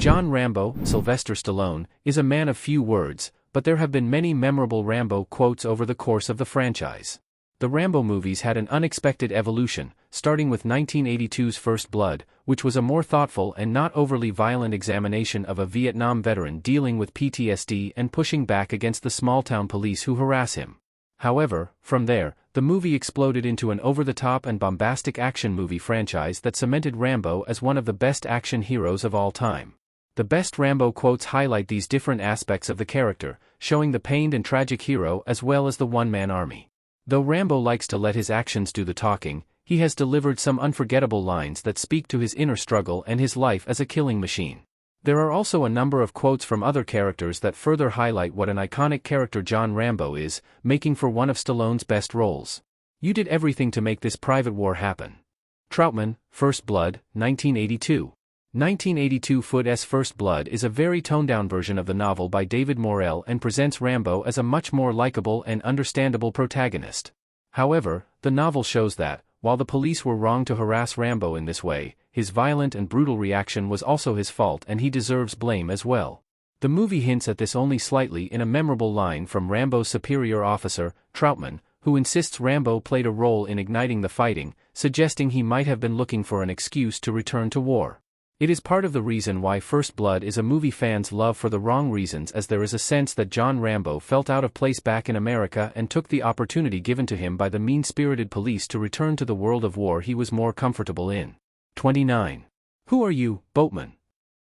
John Rambo, Sylvester Stallone, is a man of few words, but there have been many memorable Rambo quotes over the course of the franchise. The Rambo movies had an unexpected evolution, starting with 1982's First Blood, which was a more thoughtful and not overly violent examination of a Vietnam veteran dealing with PTSD and pushing back against the small-town police who harass him. However, from there, the movie exploded into an over-the-top and bombastic action movie franchise that cemented Rambo as one of the best action heroes of all time. The best Rambo quotes highlight these different aspects of the character, showing the pained and tragic hero as well as the one-man army. Though Rambo likes to let his actions do the talking, he has delivered some unforgettable lines that speak to his inner struggle and his life as a killing machine. There are also a number of quotes from other characters that further highlight what an iconic character John Rambo is, making for one of Stallone's best roles. "You did everything to make this private war happen." Troutman, First Blood, 1982. 1982's First Blood is a very toned-down version of the novel by David Morrell and presents Rambo as a much more likable and understandable protagonist. However, the novel shows that, while the police were wrong to harass Rambo in this way, his violent and brutal reaction was also his fault and he deserves blame as well. The movie hints at this only slightly in a memorable line from Rambo's superior officer, Troutman, who insists Rambo played a role in igniting the fighting, suggesting he might have been looking for an excuse to return to war. It is part of the reason why First Blood is a movie fans love for the wrong reasons, as there is a sense that John Rambo felt out of place back in America and took the opportunity given to him by the mean-spirited police to return to the world of war he was more comfortable in. 29. Who Are You, Boatman?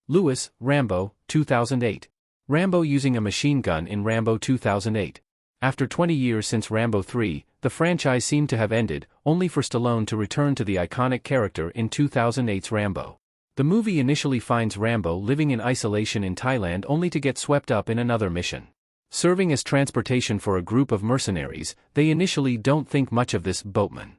Lewis, Rambo, 2008. Rambo using a machine gun in Rambo 2008. After 20 years since Rambo 3, the franchise seemed to have ended, only for Stallone to return to the iconic character in 2008's Rambo. The movie initially finds Rambo living in isolation in Thailand only to get swept up in another mission. Serving as transportation for a group of mercenaries, they initially don't think much of this boatman.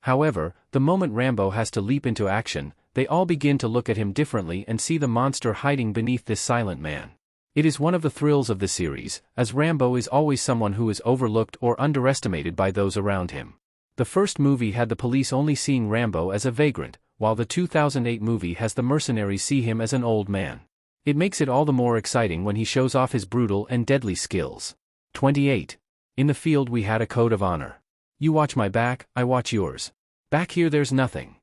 However, the moment Rambo has to leap into action, they all begin to look at him differently and see the monster hiding beneath this silent man. It is one of the thrills of the series, as Rambo is always someone who is overlooked or underestimated by those around him. The first movie had the police only seeing Rambo as a vagrant, while the 2008 movie has the mercenaries see him as an old man. It makes it all the more exciting when he shows off his brutal and deadly skills. 28. In the field we had a code of honor. You watch my back, I watch yours. Back here there's nothing.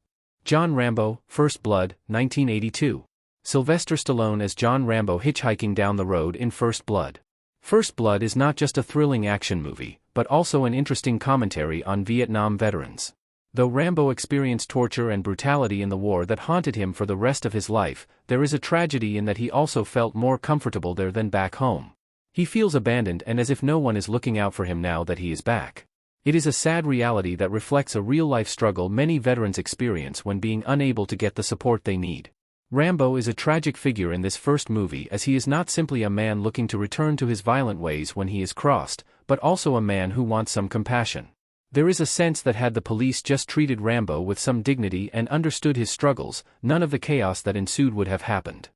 John Rambo, First Blood, 1982. Sylvester Stallone as John Rambo hitchhiking down the road in First Blood. First Blood is not just a thrilling action movie, but also an interesting commentary on Vietnam veterans. Though Rambo experienced torture and brutality in the war that haunted him for the rest of his life, there is a tragedy in that he also felt more comfortable there than back home. He feels abandoned and as if no one is looking out for him now that he is back. It is a sad reality that reflects a real-life struggle many veterans experience when being unable to get the support they need. Rambo is a tragic figure in this first movie, as he is not simply a man looking to return to his violent ways when he is crossed, but also a man who wants some compassion. There is a sense that had the police just treated Rambo with some dignity and understood his struggles, none of the chaos that ensued would have happened.